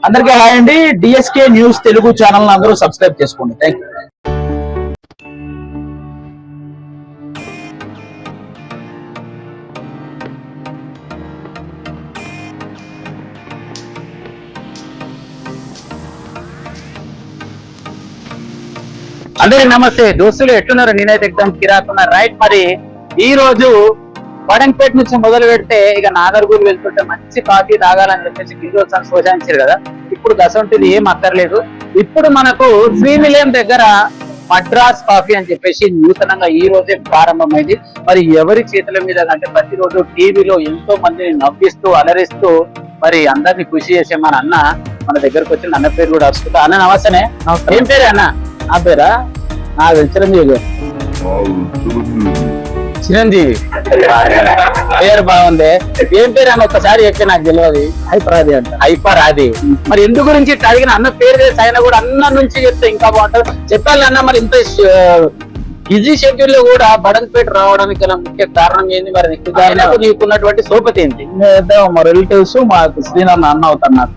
అందరికీ హాయ్ అండి. DSK news Telugu channel అందరూ సబ్స్క్రైబ్ చేసుకోండి. Thank you. అందరికి నమస్తే దోస్తులు, ఎట్లున్నారు? నేనైతే ఎగ్జామ్ కిరాకున్నా రైట్. మరి ఈ రోజు వడంపేట నుంచి మొదలు పెడితే ఇక నాగర్గూరు వెళ్తుంటే మంచి కాఫీ తాగాలని చెప్పేసి గిరిజోత్సవం శోషించారు కదా. ఇప్పుడు దసంటిది ఏం అక్కర్లేదు. ఇప్పుడు మనకు శ్రీ నిలయం దగ్గర మద్రాస్ కాఫీ అని చెప్పేసి నూతనంగా ఈ రోజే ప్రారంభమైంది. మరి ఎవరి చేతుల మీద అంటే ప్రతిరోజు టీవీలో ఎంతో మందిని నవ్విస్తూ అలరిస్తూ మరి అందరినీ ఖుషి చేసే మన అన్న మన దగ్గరకు వచ్చి అన్న పేరు కూడా వస్తుందా. అన్న నమస్తేనే. ఏం పేరు అన్న? నా పేరా? చిరంజీవి. చిరంజీవి పేరు బాగుంది. ఏం పేరు అని ఒక్కసారి చెప్పి నాకు తెలియదు. హైపరాది అంట. హైపరాది. మరి ఎందు గురించి అడిగిన అన్న పేరు తెలిసి ఆయన కూడా అన్న నుంచి చెప్తే ఇంకా బాగుంటుంది. చెప్పాలి అన్న, మరి ఇంత బిజీ షెడ్యూల్ లో కూడా బడంపేట రావడానికి గల ముఖ్య కారణం ఏంది? మరి నీకున్నటువంటి సోపతి ఏంటి? మా రిలేటివ్స్ మాకు శ్రీనాథ్ అన్న అవుతాను నాకు.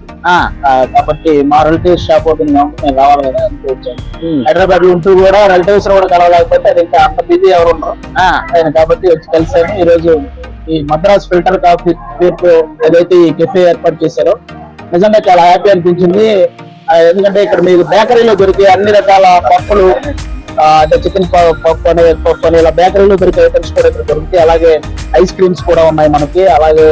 కాబట్టి మా రిలేటివ్స్ షాప్ ఓపెన్ నేను రావాలి కదా వచ్చాను. హైదరాబాద్ లో ఉంటూ కూడా రిలేటివ్స్ కూడా కలవలేకపోతే అది ఇంకా అంత బిజీ ఎవరు ఉండరు ఆయన, కాబట్టి వచ్చి కలిసాను. ఈ రోజు ఈ మద్రాస్ ఫిల్టర్ కాఫీ పేరుతో ఏదైతే ఈ కెఫే ఏర్పాటు చేశారో నిజంగా చాలా హ్యాపీ అనిపించింది. ఎందుకంటే ఇక్కడ మీకు బేకరీలో దొరికే అన్ని రకాల పప్పులు అంటే చికెన్ పప్పు అని ఇలా బేకరీలో దొరికే ఐటమ్స్ కూడా ఇక్కడ దొరుకుతాయి. అలాగే ఐస్ క్రీమ్స్ కూడా ఉన్నాయి మనకి. అలాగే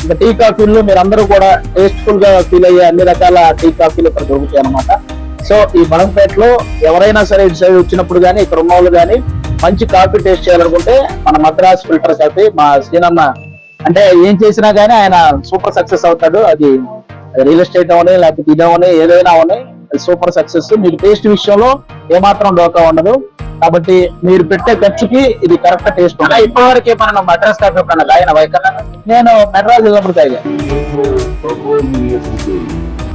ఇంకా టీ కాఫీలు మీరు అందరూ కూడా టేస్ట్ఫుల్ గా ఫీల్ అయ్యే అన్ని రకాల టీ కాఫీలు ఇక్కడ దొరుకుతాయి అనమాట. సో ఈ బడంపేటలో ఎవరైనా సరే ఇటు సైడ్ వచ్చినప్పుడు కానీ ఇక్కడ ఉన్న వాళ్ళు కానీ మంచి కాఫీ టేస్ట్ చేయాలనుకుంటే మన మద్రాస్ ఫిల్టర్ కాఫీ మా శ్రీనన్న అంటే ఏం చేసినా గానీ ఆయన సూపర్ సక్సెస్ అవుతాడు. అది రియల్ ఎస్టేట్ అవని లేకపోతే ఇదవని ఏదైనా అవని సూపర్ సక్సెస్. మీకు టేస్ట్ విషయంలో ఏమాత్రం డోకా ఉండదు. కాబట్టి మీరు పెట్టే ఖర్చుకి ఇది కరెక్ట్ టేస్ట్ ఉంటుంది. ఇప్పటి వరకు ఏమన్నా మద్రాస్ కాఫీ ఎప్పుడన్నా తాగిన వైకన్నా? నేను మెడ్రాస్ వెళ్ళినప్పుడు తాగా.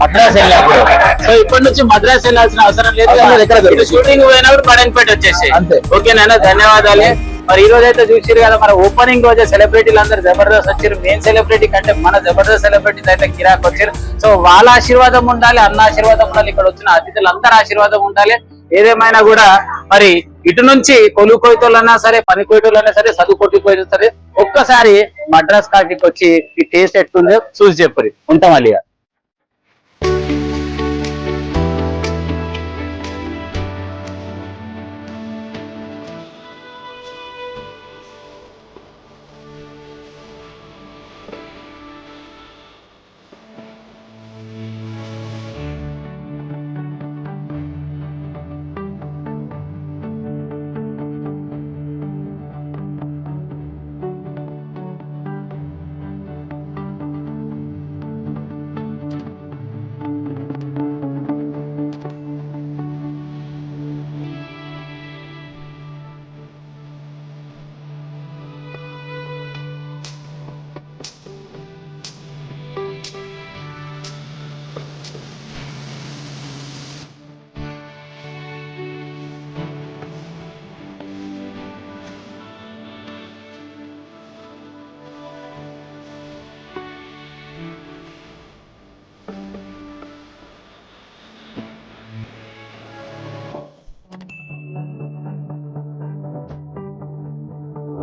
మద్రాస్ వెళ్ళినప్పుడు. సో ఇప్పటి నుంచి మద్రాస్ వెళ్ళాల్సిన అవసరం లేదు. షూటింగ్ పోయినప్పుడు బడంపేట వచ్చేసి అంతే. ఓకేనా? ధన్యవాదాలు. మరి ఈ రోజు అయితే చూసారు కదా, మరి ఓపెనింగ్ రోజే సెలబ్రిటీలు అందరూ జబర్దస్త్ వచ్చారు. మెయిన్ సెలబ్రిటీ కంటే మన జబర్దస్త్ సెలబ్రిటీస్ అయితే కిరాక్ వచ్చారు. సో వాళ్ళ ఆశీర్వాదం ఉండాలి, అన్న ఆశీర్వాదం ఉండాలి, ఇక్కడ వచ్చిన అతిథులందరూ ఆశీర్వాదం ఉండాలి. ఏదేమైనా కూడా మరి ఇటు నుంచి కొలు కొయ్యతోళ్ళన్నా సరే, పని కొయ్యటోళ్ళన్నా సరే, చదువు కొట్టిపోయినా సరే ఒక్కసారి మద్రాస్ కాఫీకి వచ్చి ఈ టేస్ట్ ఎట్టుందో చూసి చెప్పరు. ఉంటాం అలిగా.